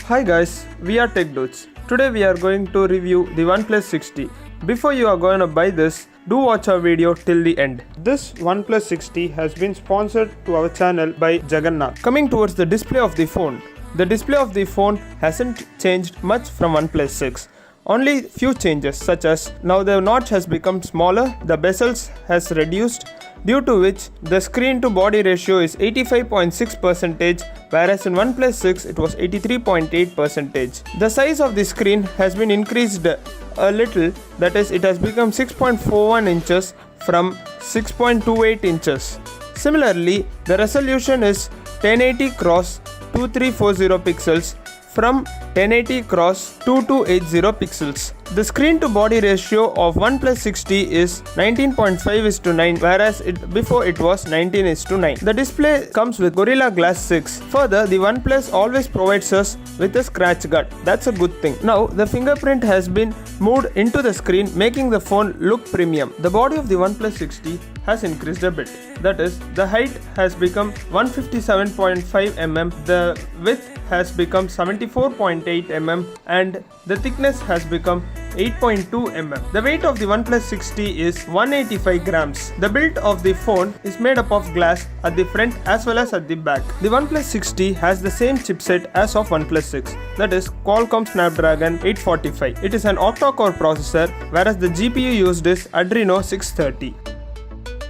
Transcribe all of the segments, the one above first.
Hi guys, we are Tech Dudes. Today we are going to review the OnePlus 60. Before you are going to buy this, do watch our video till the end. This OnePlus 60 has been sponsored to our channel by Jagannath. Coming towards the display of the phone. The display of the phone hasn't changed much from OnePlus 6. Only few changes, such as now the notch has become smaller, the bezels has reduced, due to which the screen to body ratio is 85.6%, whereas in OnePlus 6 it was 83.8%. The size of the screen has been increased a little, that is, it has become 6.41 inches from 6.28 inches. Similarly, the resolution is 1080 x 2340 pixels from 1080 x 2280 pixels. The screen to body ratio of OnePlus 60 is 19.5:9, whereas before it was 19:9. The display comes with Gorilla Glass 6. Further, the OnePlus always provides us with a scratch guard. That's a good thing. Now, the fingerprint has bbeen moved into the screen, making the phone look premium. The body of the OnePlus 60 has increased a bit. That is, the height has become 157.5 mm, the width has become 74.8 mm, and the thickness has become 8.2 mm. The weight of the OnePlus 60 is 185 grams. The build of the phone is made up of glass at the front as well as at the back. The OnePlus 60 has the same chipset as of OnePlus 6, that is Qualcomm Snapdragon 845. It is an octa-core processor, whereas the GPU used is Adreno 630.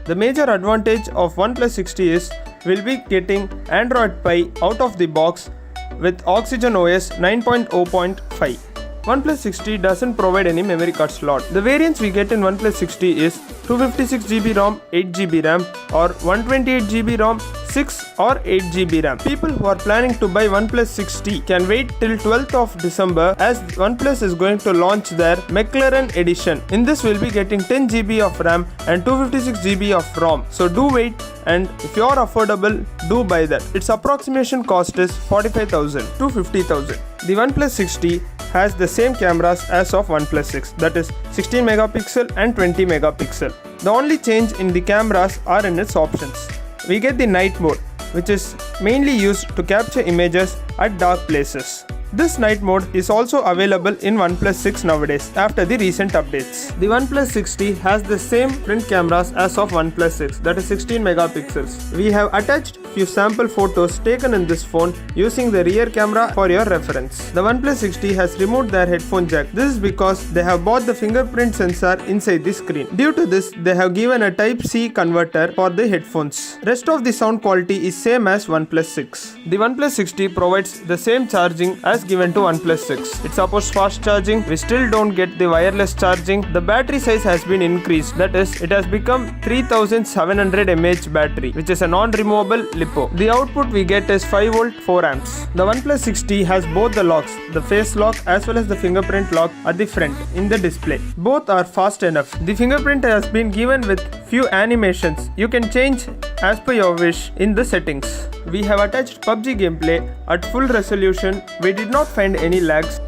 The major advantage of OnePlus 60 is we'll be getting Android Pie out of the box with Oxygen OS 9.0.5. OnePlus 60 doesn't provide any memory card slot. The variants we get in OnePlus 60 is 256GB ROM, 8GB RAM, or 128GB ROM, 6 or 8GB RAM. People who are planning to buy OnePlus 60 can wait till 12th of December, as OnePlus is going to launch their McLaren edition. In this we'll be getting 10GB of RAM and 256GB of ROM. So do wait, and if you are affordable, do buy that. Its approximation cost is 45,000 to 50,000. The OnePlus 60 has the same cameras as of OnePlus 6, that is 16 megapixel and 20 megapixel. The only change in the cameras are in its options. We get the night mode, which is mainly used to capture images at dark places. This night mode is also available in OnePlus 6 nowadays after the recent updates. The OnePlus 60 has the same front cameras as of OnePlus 6, that is 16 megapixels. We have attached few sample photos taken in this phone using the rear camera for your reference. The OnePlus 60 has removed their headphone jack. This is because they have bought the fingerprint sensor inside the screen. Due to this, they have given a Type-C converter for the headphones. Rest of the sound quality is same as OnePlus 6. The OnePlus 60 provides the same charging as given to OnePlus 6. It supports fast charging. We still don't get the wireless charging. The battery size has been increased. That is, it has become 3700 mAh battery, which is a non-removable LiPo. The output we get is 5V 4 amps. The OnePlus 60 has both the locks, the face lock as well as the fingerprint lock at the front in the display. Both are fast enough. The fingerprint has been given with few animations. You can change as per your wish in the settings. We have attached PUBG gameplay at full resolution. We did not find any lags.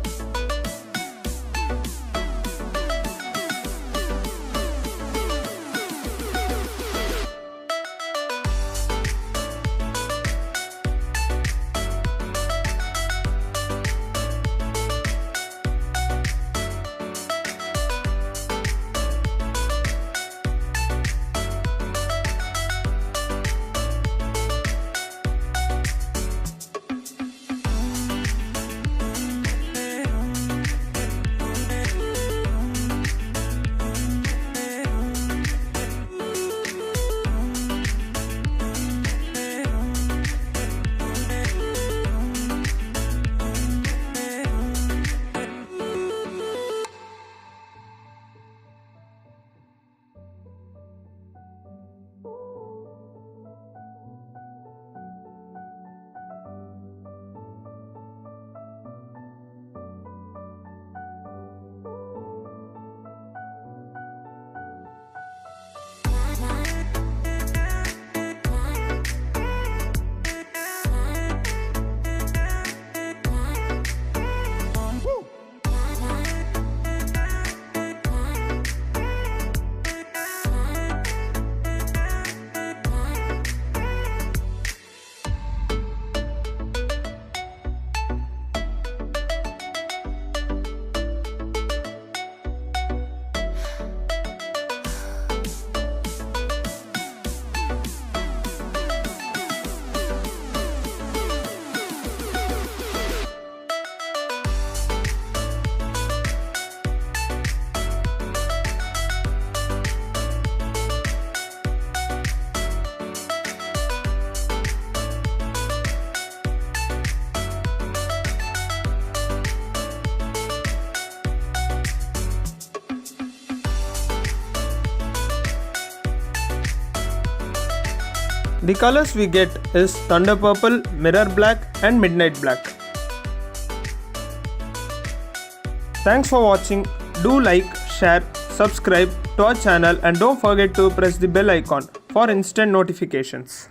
The colors we get is Thunder Purple, Mirror Black and Midnight Black. Thanks for watching. Do like, share, subscribe to our channel and don't forget to press the bell icon for instant notifications.